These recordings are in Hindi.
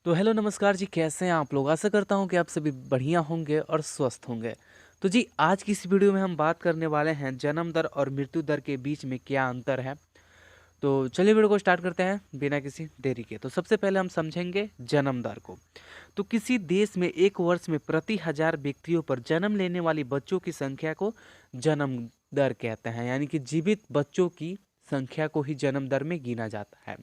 तो हेलो नमस्कार जी, कैसे हैं आप लोग? आशा करता हूँ कि आप सभी बढ़िया होंगे और स्वस्थ होंगे। तो जी, आज की इस वीडियो में हम बात करने वाले हैं जन्म दर और मृत्यु दर के बीच में क्या अंतर है। तो चलिए वीडियो को स्टार्ट करते हैं बिना किसी देरी के। तो सबसे पहले हम समझेंगे जन्म दर को। तो किसी देश में एक वर्ष में प्रति हजार व्यक्तियों पर जन्म लेने वाली बच्चों की संख्या को जन्म दर कहते हैं, यानी कि जीवित बच्चों की संख्या को ही जन्म दर में गिना जाता है।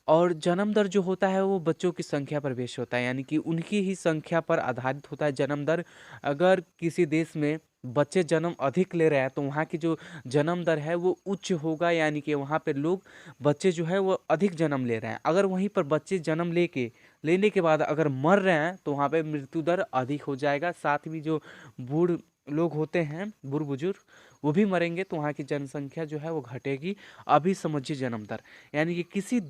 और जन्म दर जो होता है वो बच्चों की संख्या पर बेस होता है, यानी कि उनकी ही संख्या पर आधारित होता है जन्म दर। अगर किसी देश में बच्चे जन्म अधिक ले रहे हैं तो वहाँ की जो जन्म दर है वो उच्च होगा, यानी कि वहाँ पे लोग बच्चे जो है वो अधिक जन्म ले रहे हैं। अगर वहीं पर बच्चे जन्म लेने के बाद अगर मर रहे हैं तो वहाँ पे मृत्यु दर अधिक हो जाएगा। साथ में जो बूढ़ लोग होते हैं, बूढ़ बुजुर्ग, वो भी मरेंगे तो वहाँ की जनसंख्या जो है वो घटेगी। अभी समझिए जन्म दर, यानी कि किसी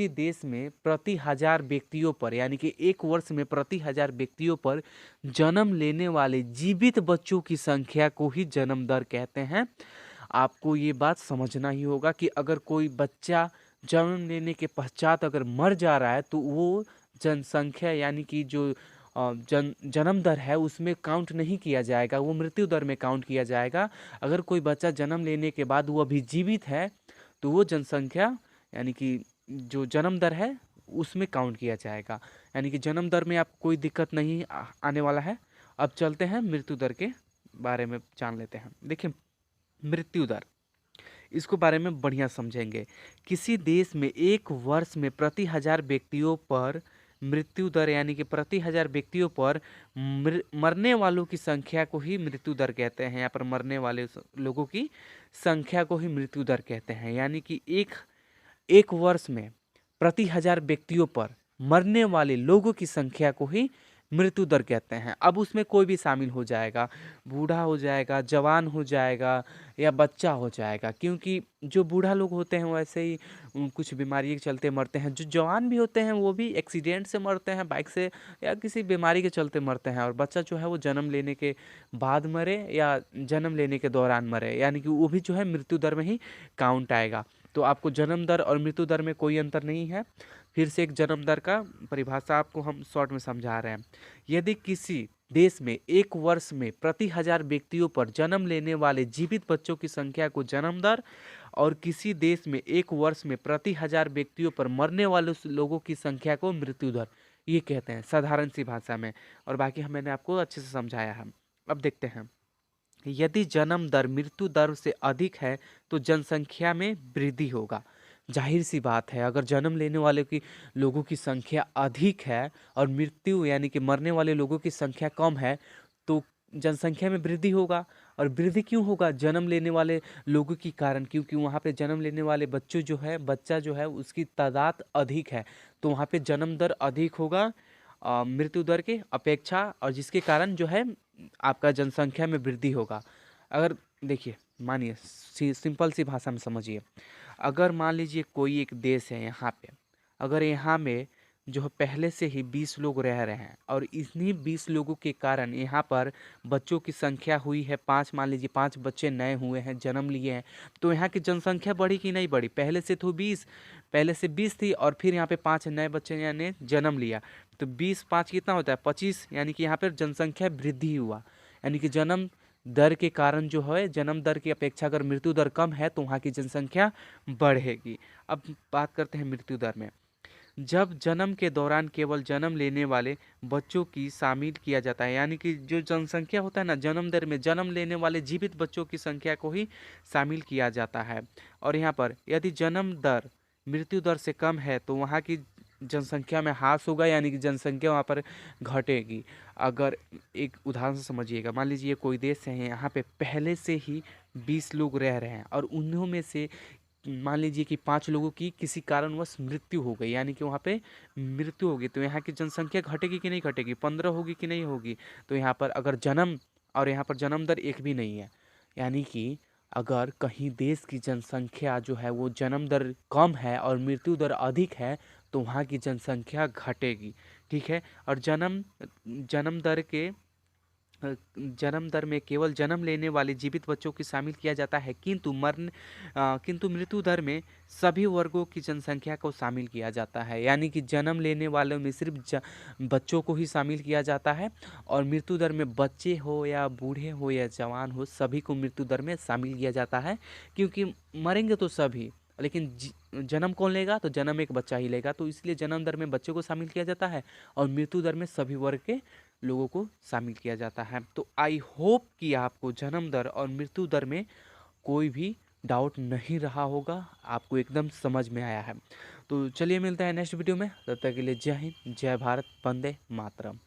देश में प्रति हजार व्यक्तियों पर, यानी कि एक वर्ष में प्रति हजार व्यक्तियों पर जन्म लेने वाले जीवित बच्चों की संख्या को ही जन्म दर कहते हैं। आपको ये बात समझना ही होगा कि अगर कोई बच्चा जन्म लेने के पश्चात अगर मर जा रहा है तो वो जनसंख्या, यानी कि जो जन्म दर है उसमें काउंट नहीं किया जाएगा, वो मृत्यु दर में काउंट किया जाएगा। अगर कोई बच्चा जन्म लेने के बाद वो अभी जीवित है तो वो जनसंख्या, यानी कि जो जन्म दर है उसमें काउंट किया जाएगा। यानी कि जन्म दर में आपको कोई दिक्कत नहीं आने वाला है। अब चलते हैं मृत्यु दर के बारे में जान लेते हैं। देखिए, मृत्यु दर, इसको बारे में बढ़िया समझेंगे। किसी देश में एक वर्ष में प्रति हजार व्यक्तियों पर मृत्यु दर, यानी कि प्रति हजार व्यक्तियों पर मरने वालों की संख्या को ही मृत्यु दर कहते हैं। यहाँ पर मरने वाले लोगों की संख्या को ही मृत्यु दर कहते हैं। यानी कि एक एक वर्ष में प्रति हजार व्यक्तियों पर मरने वाले लोगों की संख्या को ही मृत्यु दर कहते हैं। अब उसमें कोई भी शामिल हो जाएगा, बूढ़ा हो जाएगा, जवान हो जाएगा या बच्चा हो जाएगा। क्योंकि जो बूढ़ा लोग होते हैं वैसे ही कुछ बीमारी के चलते मरते हैं। जो जवान भी होते हैं वो भी एक्सीडेंट से मरते हैं, बाइक से या किसी बीमारी के चलते मरते हैं। और बच्चा जो है वो जन्म लेने के बाद मरे या जन्म लेने के दौरान मरे, यानी कि वो भी जो है मृत्यु दर में ही काउंट आएगा। तो आपको जन्म दर और मृत्यु दर में कोई अंतर नहीं है। फिर से एक जन्म दर का परिभाषा आपको हम शॉर्ट में समझा रहे हैं। यदि किसी देश में एक वर्ष में प्रति हजार व्यक्तियों पर जन्म लेने वाले जीवित बच्चों की संख्या को जन्म दर, और किसी देश में एक वर्ष में प्रति हजार व्यक्तियों पर मरने वाले लोगों की संख्या को मृत्यु दर, ये कहते हैं साधारण सी भाषा में। और बाकी मैंने आपको अच्छे से समझाया है। अब देखते हैं, यदि जन्म दर मृत्यु दर से अधिक है तो जनसंख्या में वृद्धि होगा। जाहिर सी बात है, अगर जन्म लेने वाले की लोगों की संख्या अधिक है और मृत्यु, यानी कि मरने वाले लोगों की संख्या कम है, तो जनसंख्या में वृद्धि होगा। और वृद्धि क्यों होगा? जन्म लेने वाले लोगों के कारण, क्योंकि वहाँ पे जन्म लेने वाले बच्चा जो है उसकी तादाद अधिक है, तो वहाँ पे जन्म दर अधिक होगा मृत्यु दर के अपेक्षा, और जिसके कारण जो है आपका जनसंख्या में वृद्धि होगा। अगर देखिए, मानिए सिंपल सी भाषा में समझिए, अगर मान लीजिए कोई एक देश है यहाँ पे, अगर यहाँ में जो है पहले से ही 20 लोग रह रहे हैं और इन्हीं 20 लोगों के कारण यहाँ पर बच्चों की संख्या हुई है 5, मान लीजिए 5 बच्चे नए हुए हैं, जन्म लिए हैं, तो यहाँ की जनसंख्या बढ़ी कि नहीं बढ़ी? पहले से 20 थी और फिर यहाँ पे 5 नए बच्चे ने जन्म लिया, तो 20 5 कितना होता है? 25, यानी कि यहाँ पर जनसंख्या वृद्धि हुआ। यानी कि जन्म दर के कारण जो है, जन्म दर की अपेक्षा अगर मृत्यु दर कम है तो वहाँ की जनसंख्या बढ़ेगी। अब बात करते हैं मृत्यु दर में। जब जन्म के दौरान केवल जन्म लेने वाले बच्चों की शामिल किया जाता है, यानी कि जो जनसंख्या होता है ना, जन्म दर में जन्म लेने वाले जीवित बच्चों की संख्या को ही शामिल किया जाता है। और यहाँ पर यदि जन्म दर मृत्यु दर से कम है तो वहाँ की जनसंख्या में ह्रास होगा, यानी कि जनसंख्या वहाँ पर घटेगी। अगर एक उदाहरण से समझिएगा, मान लीजिए कोई देश है, यहाँ पे पहले से ही 20 लोग रह रहे हैं और उन्हों में से मान लीजिए कि 5 लोगों की किसी कारणवश मृत्यु हो गई, यानी कि वहाँ पे मृत्यु होगी, तो यहाँ की जनसंख्या घटेगी कि नहीं घटेगी? 15 होगी कि नहीं होगी? तो यहाँ पर अगर जन्म और यहाँ पर जन्म दर एक भी नहीं है, यानी कि अगर कहीं देश की जनसंख्या जो है वो जन्म दर कम है और मृत्यु दर अधिक है तो वहाँ की जनसंख्या घटेगी। ठीक है। और जन्म जन्म दर के जन्म दर में केवल जन्म लेने वाले जीवित बच्चों की शामिल किया जाता है, किंतु मृत्यु दर में सभी वर्गों की जनसंख्या को शामिल किया जाता है। यानी कि जन्म लेने वालों में सिर्फ बच्चों को ही शामिल किया जाता है, और मृत्यु दर में बच्चे हो या बूढ़े हो या जवान हो, सभी को मृत्यु दर में शामिल किया जाता है। क्योंकि मरेंगे तो सभी, लेकिन जन्म कौन लेगा? तो जन्म एक बच्चा ही लेगा, तो इसलिए जन्म दर में बच्चों को शामिल किया जाता है, और मृत्यु दर में सभी वर्ग के लोगों को शामिल किया जाता है। तो आई होप कि आपको जन्म दर और मृत्यु दर में कोई भी डाउट नहीं रहा होगा, आपको एकदम समझ में आया है। तो चलिए मिलते हैं नेक्स्ट वीडियो में, तब तक के लिए जय हिंद, जय भारत, वंदे मातरम।